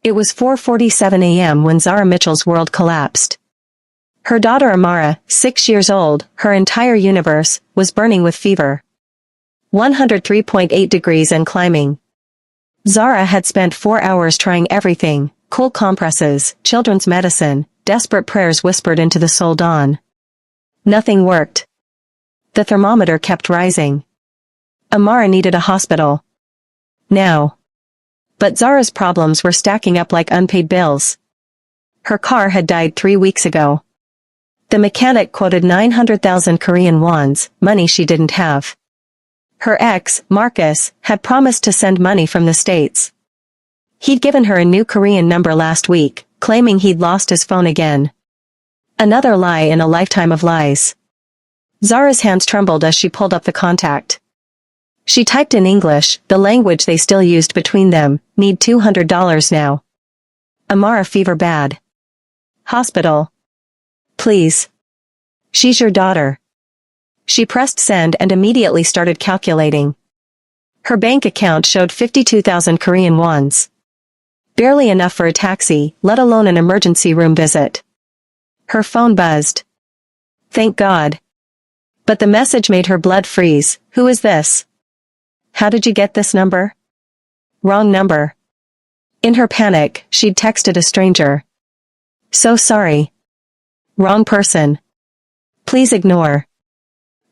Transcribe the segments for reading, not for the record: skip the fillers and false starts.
It was 4:47 a.m. when Zara Mitchell's world collapsed. Her daughter Amara, 6 years old, her entire universe, was burning with fever. 103.8 degrees and climbing. Zara had spent 4 hours trying everything: cold compresses, children's medicine, desperate prayers whispered into the soul dawn. Nothing worked. The thermometer kept rising. Amara needed a hospital. Now. But Zara's problems were stacking up like unpaid bills. Her car had died 3 weeks ago. The mechanic quoted 900,000 Korean wons, money she didn't have. Her ex, Marcus, had promised to send money from the States. He'd given her a new Korean number last week, claiming he'd lost his phone again. Another lie in a lifetime of lies. Zara's hands trembled as she pulled up the contact. She typed in English, the language they still used between them. Need $200 now. Amara fever bad. Hospital. Please. She's your daughter. She pressed send and immediately started calculating. Her bank account showed 52,000 Korean wons. Barely enough for a taxi, let alone an emergency room visit. Her phone buzzed. Thank God. But the message made her blood freeze. Who is this? How did you get this number? Wrong number. In her panic, she'd texted a stranger. So sorry. Wrong person. Please ignore.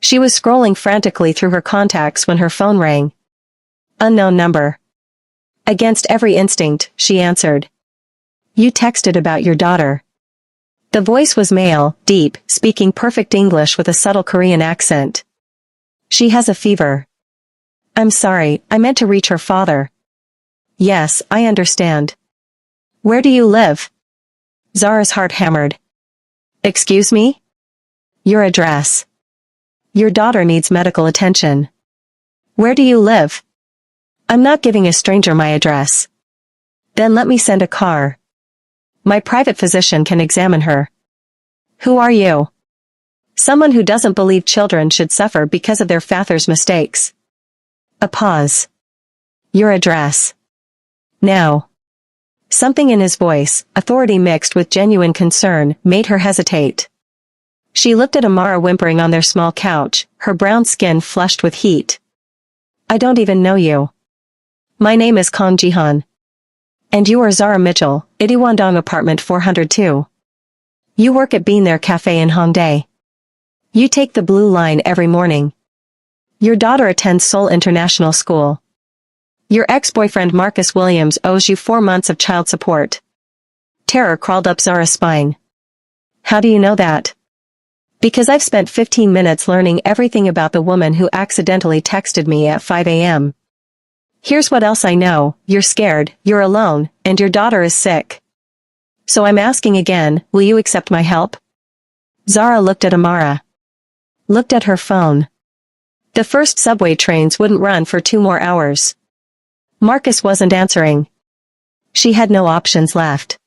She was scrolling frantically through her contacts when her phone rang. Unknown number. Against every instinct, she answered. You texted about your daughter. The voice was male, deep, speaking perfect English with a subtle Korean accent. She has a fever. I'm sorry, I meant to reach her father. Yes, I understand. Where do you live? Zara's heart hammered. Excuse me? Your address. Your daughter needs medical attention. Where do you live? I'm not giving a stranger my address. Then let me send a car. My private physician can examine her. Who are you? Someone who doesn't believe children should suffer because of their father's mistakes. A pause. Your address. Now. Something in his voice, authority mixed with genuine concern, made her hesitate. She looked at Amara whimpering on their small couch, her brown skin flushed with heat. I don't even know you. My name is Kang Jihan. And you are Zara Mitchell, Itiwandong apartment 402. You work at Bean There Cafe in Hongdae. You take the blue line every morning. Your daughter attends Seoul International School. Your ex-boyfriend Marcus Williams owes you 4 months of child support. Terror crawled up Zara's spine. How do you know that? Because I've spent 15 minutes learning everything about the woman who accidentally texted me at 5 a.m. Here's what else I know: you're scared, you're alone, and your daughter is sick. So I'm asking again, will you accept my help? Zara looked at Amara. Looked at her phone. The first subway trains wouldn't run for 2 more hours. Marcus wasn't answering. She had no options left.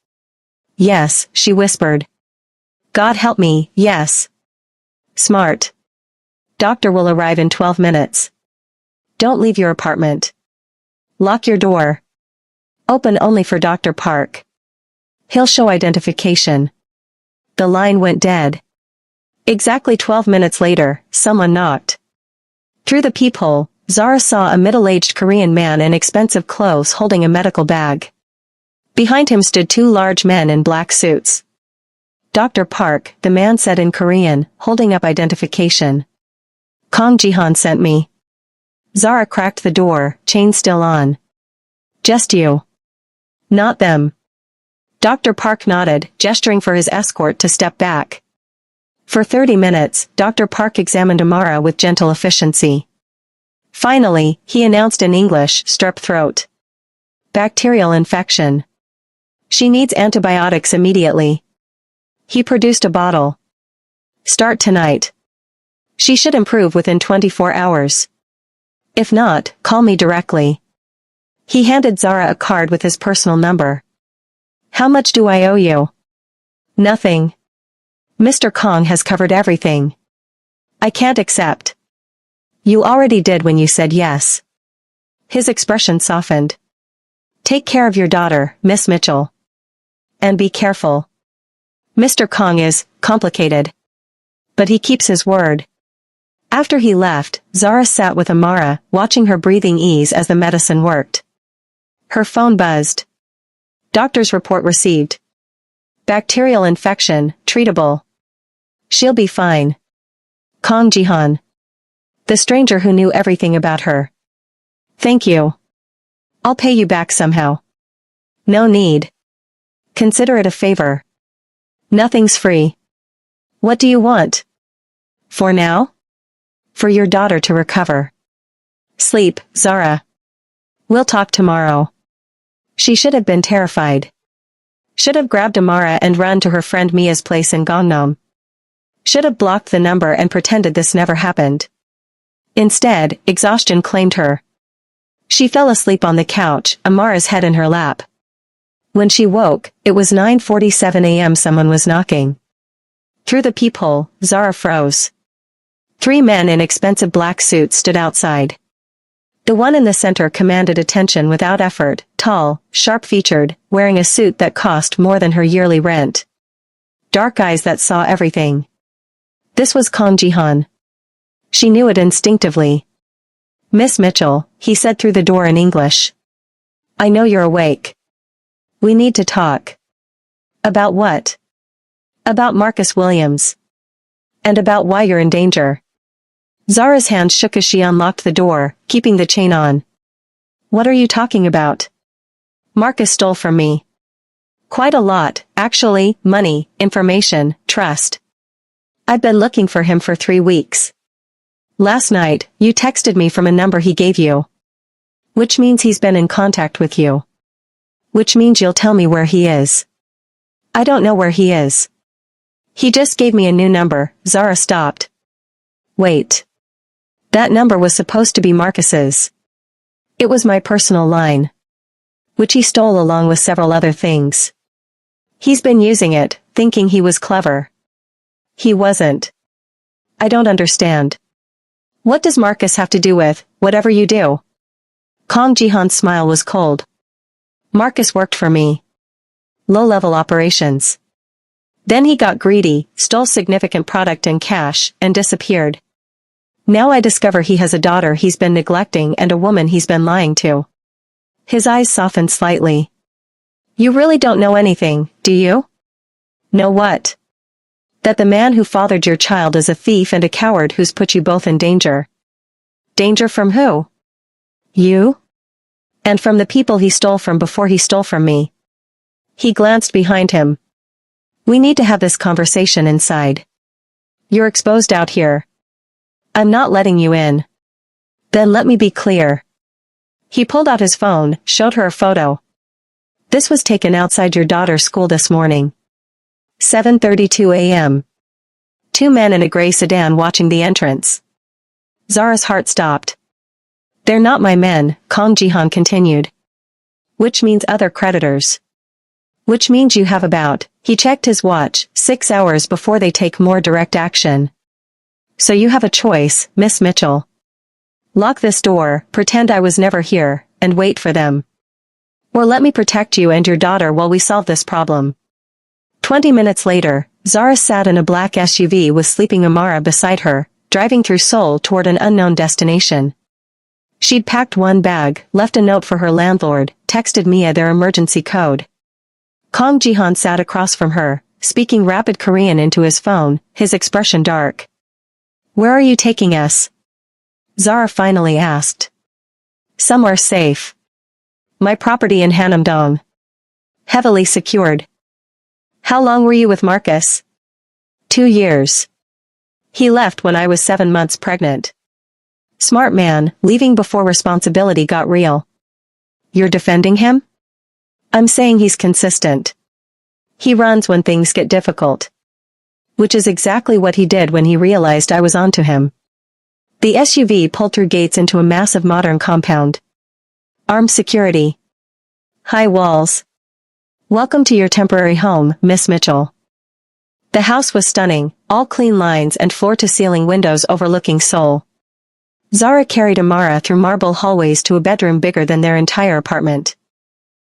Yes, she whispered. God help me, yes. Smart. Doctor will arrive in 12 minutes. Don't leave your apartment. Lock your door. Open only for Dr. Park. He'll show identification. The line went dead. Exactly 12 minutes later, someone knocked. Through the peephole, Zara saw a middle-aged Korean man in expensive clothes holding a medical bag. Behind him stood 2 large men in black suits. Dr. Park, the man said in Korean, holding up identification. Kang Jihan sent me. Zara cracked the door, chain still on. Just you. Not them. Dr. Park nodded, gesturing for his escort to step back. For 30 minutes, Dr. Park examined Amara with gentle efficiency. Finally, he announced in English, strep throat. Bacterial infection. She needs antibiotics immediately. He produced a bottle. Start tonight. She should improve within 24 hours. If not, call me directly. He handed Zara a card with his personal number. How much do I owe you? Nothing. Mr. Kong has covered everything. I can't accept. You already did when you said yes. His expression softened. Take care of your daughter, Miss Mitchell. And be careful. Mr. Kong is complicated. But he keeps his word. After he left, Zara sat with Amara, watching her breathing ease as the medicine worked. Her phone buzzed. Doctor's report received. Bacterial infection, treatable. She'll be fine. Kong Jihan. The stranger who knew everything about her. Thank you. I'll pay you back somehow. No need. Consider it a favor. Nothing's free. What do you want? For now? For your daughter to recover. Sleep, Zara. We'll talk tomorrow. She should have been terrified. Should have grabbed Amara and run to her friend Mia's place in Gangnam. Should have blocked the number and pretended this never happened. Instead, exhaustion claimed her. She fell asleep on the couch, Amara's head in her lap. When she woke, it was 9:47 a.m. Someone was knocking. Through the peephole, Zara froze. 3 men in expensive black suits stood outside. The one in the center commanded attention without effort, tall, sharp-featured, wearing a suit that cost more than her yearly rent. Dark eyes that saw everything. This was Kong Jihan. She knew it instinctively. Miss Mitchell, he said through the door in English. I know you're awake. We need to talk. About what? About Marcus Williams. And about why you're in danger. Zara's hand shook as she unlocked the door, keeping the chain on. What are you talking about? Marcus stole from me. Quite a lot, actually, money, information, trust. I've been looking for him for 3 weeks. Last night, you texted me from a number he gave you. Which means he's been in contact with you. Which means you'll tell me where he is. I don't know where he is. He just gave me a new number. Zara stopped. Wait. That number was supposed to be Marcus's. It was my personal line. Which he stole along with several other things. He's been using it, thinking he was clever. He wasn't. I don't understand. What does Marcus have to do with whatever you do? Kong Jihan's smile was cold. Marcus worked for me. Low-level operations. Then he got greedy, stole significant product and cash, and disappeared. Now I discover he has a daughter he's been neglecting and a woman he's been lying to. His eyes softened slightly. You really don't know anything, do you? Know what? That the man who fathered your child is a thief and a coward who's put you both in danger. Danger from who? You? And from the people he stole from before he stole from me. He glanced behind him. We need to have this conversation inside. You're exposed out here. I'm not letting you in. Then let me be clear. He pulled out his phone, showed her a photo. This was taken outside your daughter's school this morning. 7:32 a.m. 2 men in a gray sedan watching the entrance. Zara's heart stopped. They're not my men, Kong Jihan continued. Which means other creditors. Which means you have about, he checked his watch, 6 hours before they take more direct action. So you have a choice, Miss Mitchell. Lock this door, pretend I was never here, and wait for them. Or let me protect you and your daughter while we solve this problem. 20 minutes later, Zara sat in a black SUV with sleeping Amara beside her, driving through Seoul toward an unknown destination. She'd packed one bag, left a note for her landlord, texted Mia their emergency code. Kong Jihan sat across from her, speaking rapid Korean into his phone, his expression dark. Where are you taking us? Zara finally asked. Somewhere safe. My property in Hanamdong. Heavily secured. How long were you with Marcus? 2 years. He left when I was 7 months pregnant. Smart man, leaving before responsibility got real. You're defending him? I'm saying he's consistent. He runs when things get difficult. Which is exactly what he did when he realized I was onto him. The SUV pulled through gates into a massive modern compound. Armed security. High walls. Welcome to your temporary home, Miss Mitchell. The house was stunning, all clean lines and floor-to-ceiling windows overlooking Seoul. Zara carried Amara through marble hallways to a bedroom bigger than their entire apartment.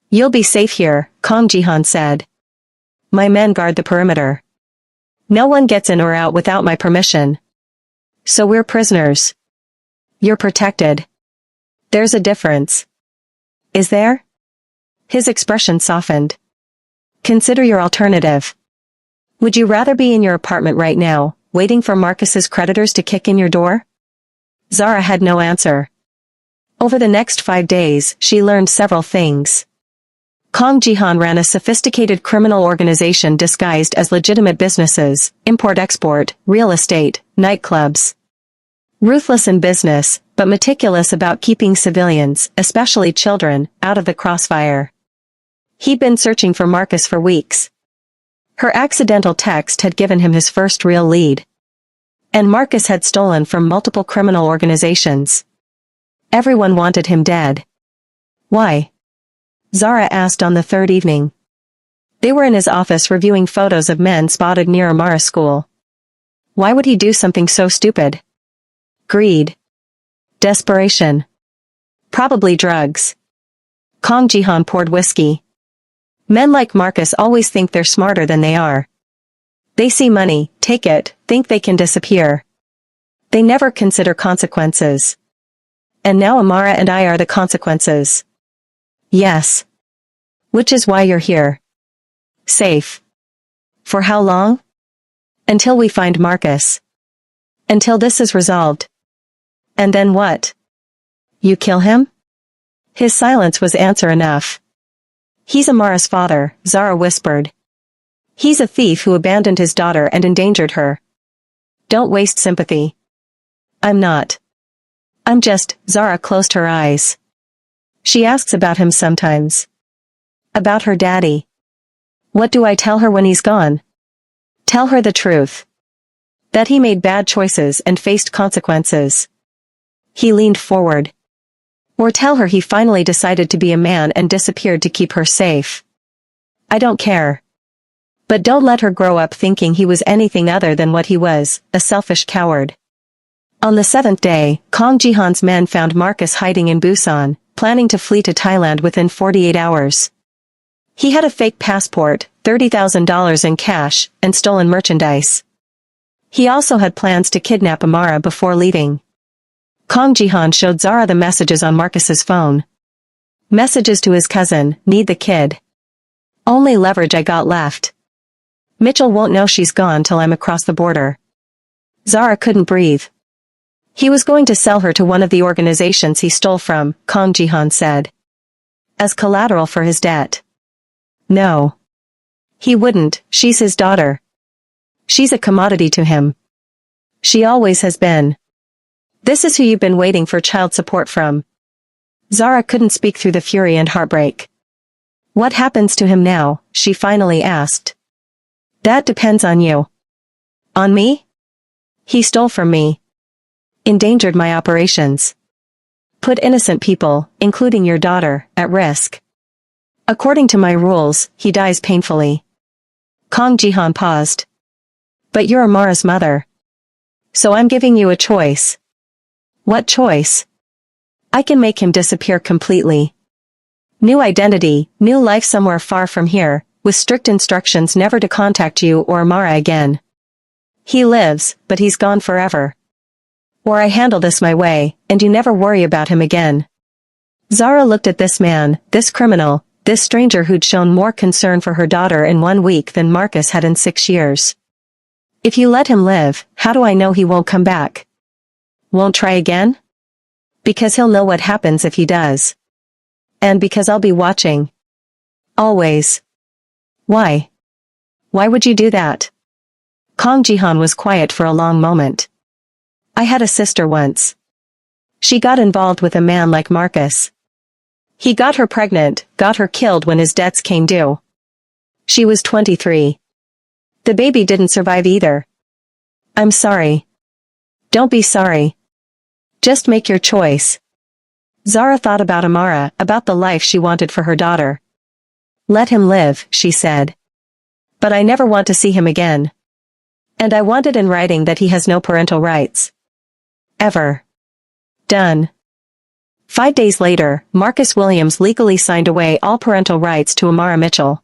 You'll be safe here, Kang Jihan said. My men guard the perimeter. No one gets in or out without my permission. So we're prisoners. You're protected. There's a difference. Is there? His expression softened. Consider your alternative. Would you rather be in your apartment right now, waiting for Marcus's creditors to kick in your door? Zara had no answer. Over the next 5 days, she learned several things. Kang Jihan ran a sophisticated criminal organization disguised as legitimate businesses, import-export, real estate, nightclubs. Ruthless in business, but meticulous about keeping civilians, especially children, out of the crossfire. He'd been searching for Marcus for weeks. Her accidental text had given him his first real lead. And Marcus had stolen from multiple criminal organizations. Everyone wanted him dead. Why? Zara asked on the third evening. They were in his office reviewing photos of men spotted near Amara's school. Why would he do something so stupid? Greed. Desperation. Probably drugs. Kang Jihan poured whiskey. Men like Marcus always think they're smarter than they are. They see money, take it, think they can disappear. They never consider consequences. And now Amara and I are the consequences. Yes. Which is why you're here. Safe. For how long? Until we find Marcus. Until this is resolved. And then what? You kill him? His silence was answer enough. He's Amara's father, Zara whispered. He's a thief who abandoned his daughter and endangered her. Don't waste sympathy. I'm not. I'm just, Zara closed her eyes. She asks about him sometimes. About her daddy. What do I tell her when he's gone? Tell her the truth. That he made bad choices and faced consequences. He leaned forward. Or tell her he finally decided to be a man and disappeared to keep her safe. I don't care. But don't let her grow up thinking he was anything other than what he was, a selfish coward. On the 7th day, Kang Jihan's men found Marcus hiding in Busan, planning to flee to Thailand within 48 hours. He had a fake passport, $30,000 in cash, and stolen merchandise. He also had plans to kidnap Amara before leaving. Kang Jihan showed Zara the messages on Marcus's phone. Messages to his cousin, need the kid. Only leverage I got left. Mitchell won't know she's gone till I'm across the border. Zara couldn't breathe. He was going to sell her to one of the organizations he stole from, Kang Jihan said. As collateral for his debt. No. He wouldn't, she's his daughter. She's a commodity to him. She always has been. This is who you've been waiting for child support from. Zara couldn't speak through the fury and heartbreak. What happens to him now, she finally asked. That depends on you. On me? He stole from me. Endangered my operations. Put innocent people, including your daughter, at risk. According to my rules, he dies painfully. Kang Jihan paused. But you're Amara's mother. So I'm giving you a choice. What choice? I can make him disappear completely. New identity, new life somewhere far from here, with strict instructions never to contact you or Amara again. He lives, but he's gone forever. Or I handle this my way, and you never worry about him again. Zara looked at this man, this criminal, this stranger who'd shown more concern for her daughter in 1 week than Marcus had in 6 years. If you let him live, how do I know he won't come back? Won't try again? Because he'll know what happens if he does. And because I'll be watching. Always. Why? Why would you do that? Kang Jihan was quiet for a long moment. I had a sister once. She got involved with a man like Marcus. He got her pregnant, got her killed when his debts came due. She was 23. The baby didn't survive either. I'm sorry. Don't be sorry. Just make your choice. Zara thought about Amara, about the life she wanted for her daughter. Let him live, she said. But I never want to see him again. And I want it in writing that he has no parental rights. Ever. Done. 5 days later, Marcus Williams legally signed away all parental rights to Amara Mitchell.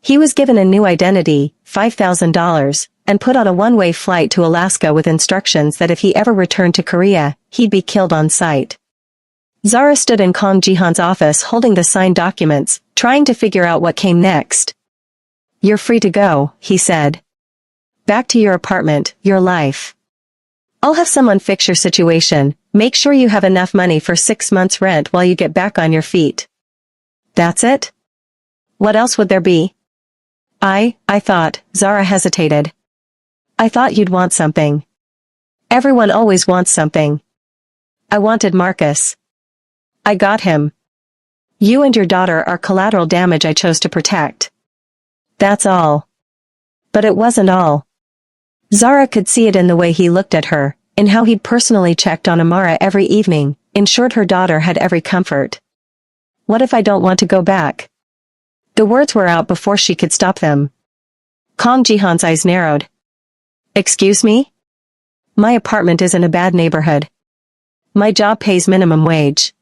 He was given a new identity, $5,000, and put on a one-way flight to Alaska with instructions that if he ever returned to Korea, he'd be killed on sight. Zara stood in Kang Jihan's office holding the signed documents, trying to figure out what came next. "You're free to go," he said. "Back to your apartment, your life. I'll have someone fix your situation, make sure you have enough money for 6 months' rent while you get back on your feet." "That's it? What else would there be?" I thought," Zara hesitated. "I thought you'd want something. Everyone always wants something. I wanted Marcus. I got him. You and your daughter are collateral damage I chose to protect. That's all." But it wasn't all. Zara could see it in the way he looked at her, in how he'd personally checked on Amara every evening, ensured her daughter had every comfort. "What if I don't want to go back?" The words were out before she could stop them. Kang Jihan's eyes narrowed. "Excuse me? My apartment is in a bad neighborhood. My job pays minimum wage.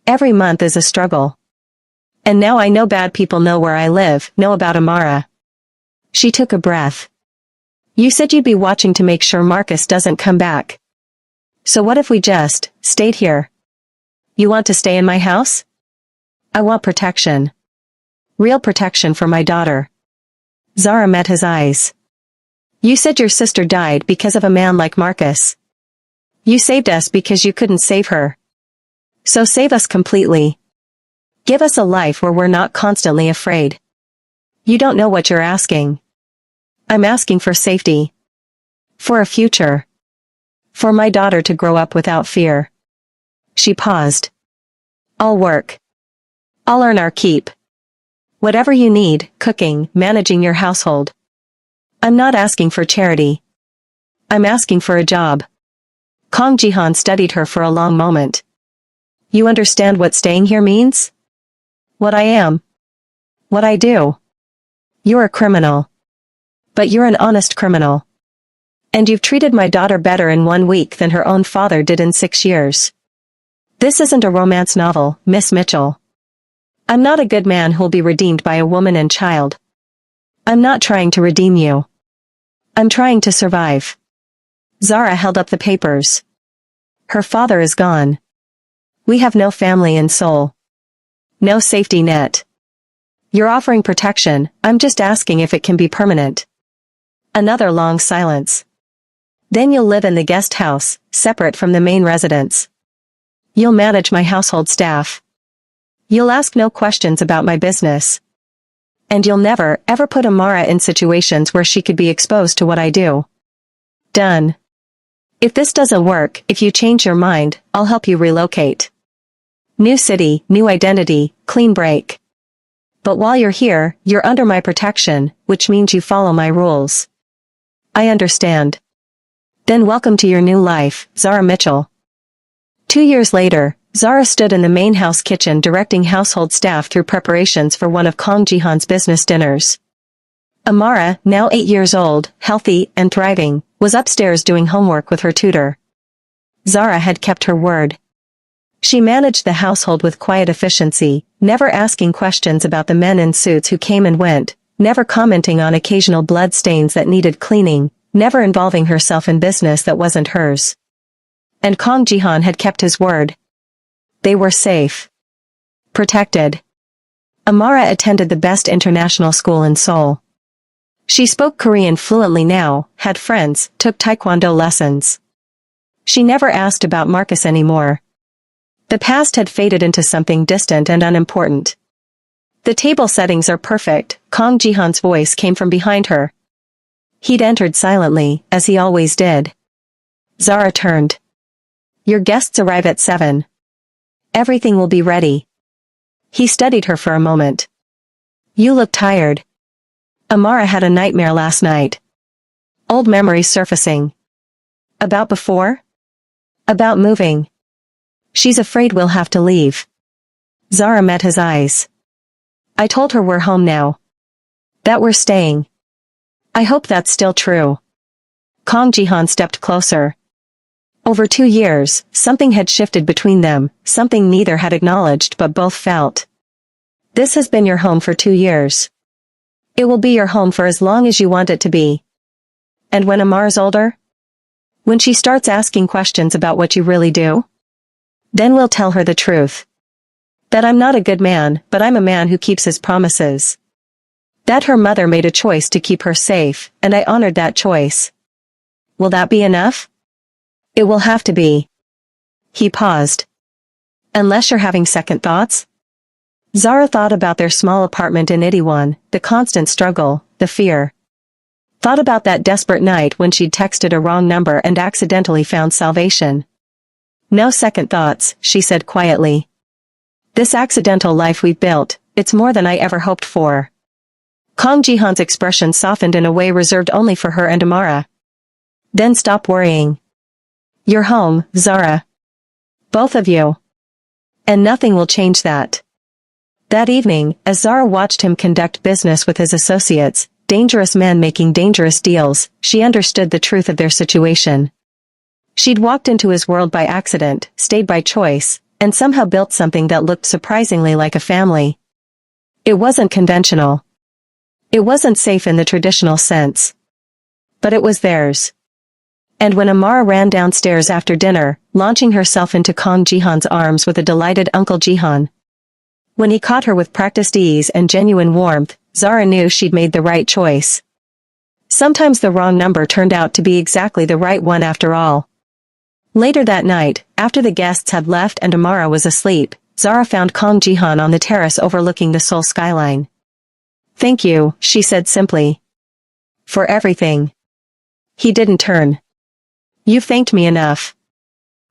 Every month is a struggle. And now I know bad people know where I live, know about Amara." She took a breath. "You said you'd be watching to make sure Marcus doesn't come back. So what if we just stayed here? You want to stay in my house?" "I want protection. Real protection for my daughter." Zara met his eyes. "You said your sister died because of a man like Marcus. You saved us because you couldn't save her. So save us completely. Give us a life where we're not constantly afraid." "You don't know what you're asking." "I'm asking for safety. For a future. For my daughter to grow up without fear." She paused. "I'll work. I'll earn our keep. Whatever you need, cooking, managing your household. I'm not asking for charity. I'm asking for a job." Kang Jihan studied her for a long moment. "You understand what staying here means? What I am? What I do? You're a criminal. But you're an honest criminal. And you've treated my daughter better in 1 week than her own father did in 6 years. This isn't a romance novel, Miss Mitchell. I'm not a good man who'll be redeemed by a woman and child. I'm not trying to redeem you. I'm trying to survive." Zara held up the papers. "Her father is gone. We have no family in Seoul. No safety net. You're offering protection, I'm just asking if it can be permanent." Another long silence. "Then you'll live in the guest house, separate from the main residence. You'll manage my household staff. You'll ask no questions about my business. And you'll never, ever put Amara in situations where she could be exposed to what I do. Done. If this doesn't work, if you change your mind, I'll help you relocate. New city, new identity, clean break. But while you're here, you're under my protection, which means you follow my rules." "I understand." "Then welcome to your new life, Zara Mitchell." 2 years later, Zara stood in the main house kitchen directing household staff through preparations for one of Kang Jihan's business dinners. Amara, now 8 years old, healthy and thriving, was upstairs doing homework with her tutor. Zara had kept her word. She managed the household with quiet efficiency, never asking questions about the men in suits who came and went, never commenting on occasional blood stains that needed cleaning, never involving herself in business that wasn't hers. And Kang Jihan had kept his word. They were safe. Protected. Amara attended the best international school in Seoul. She spoke Korean fluently now, had friends, took taekwondo lessons. She never asked about Marcus anymore. The past had faded into something distant and unimportant. "The table settings are perfect," Kang Jihan's voice came from behind her. He'd entered silently, as he always did. Zara turned. "Your guests arrive at 7. Everything will be ready." He studied her for a moment. "You look tired. Amara had a nightmare last night. Old memories surfacing. About before? About moving. She's afraid we'll have to leave." Zara met his eyes. "I told her we're home now. That we're staying. I hope that's still true." Kang Jihan stepped closer. Over 2 years, something had shifted between them, something neither had acknowledged but both felt. This has been your home for 2 years. It will be your home for as long as you want it to be. And when Amar's older? When she starts asking questions about what you really do? Then we'll tell her the truth. That I'm not a good man, but I'm a man who keeps his promises. That her mother made a choice to keep her safe, and I honored that choice. Will that be enough? It will have to be. He paused. Unless you're having second thoughts? Zara thought about their small apartment in Itaewon, the constant struggle, the fear. Thought about that desperate night when she'd texted a wrong number and accidentally found salvation. No second thoughts, she said quietly. This accidental life we've built, it's more than I ever hoped for. Kang Jihan's expression softened in a way reserved only for her and Amara. Then stop worrying. You're home, Zara. Both of you. And nothing will change that. That evening, as Zara watched him conduct business with his associates, dangerous men making dangerous deals, she understood the truth of their situation. She'd walked into his world by accident, stayed by choice, and somehow built something that looked surprisingly like a family. It wasn't conventional. It wasn't safe in the traditional sense. But it was theirs. And when Amara ran downstairs after dinner, launching herself into Kang Jihan's arms with a delighted Uncle Jihan. When he caught her with practiced ease and genuine warmth, Zara knew she'd made the right choice. Sometimes the wrong number turned out to be exactly the right one after all. Later that night, after the guests had left and Amara was asleep, Zara found Kang Jihan on the terrace overlooking the Seoul skyline. Thank you, she said simply. For everything. He didn't turn. You've thanked me enough.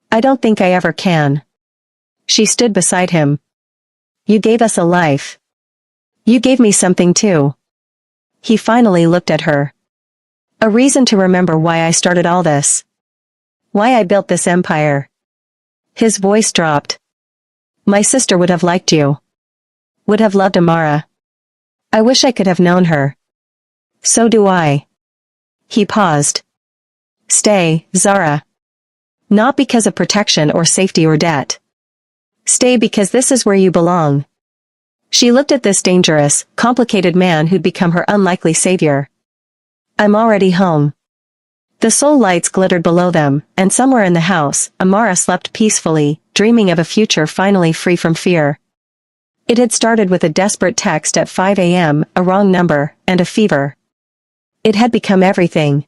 I don't think I ever can. She stood beside him. You gave us a life. You gave me something too. He finally looked at her. A reason to remember why I started all this. Why I built this empire. His voice dropped. My sister would have liked you. Would have loved Amara. I wish I could have known her. So do I. He paused. Stay, Zara. Not because of protection or safety or debt. Stay because this is where you belong. She looked at this dangerous, complicated man who'd become her unlikely savior. I'm already home. The Seoul lights glittered below them, and somewhere in the house, Amara slept peacefully, dreaming of a future finally free from fear. It had started with a desperate text at 5 a.m., a wrong number, and a fever. It had become everything.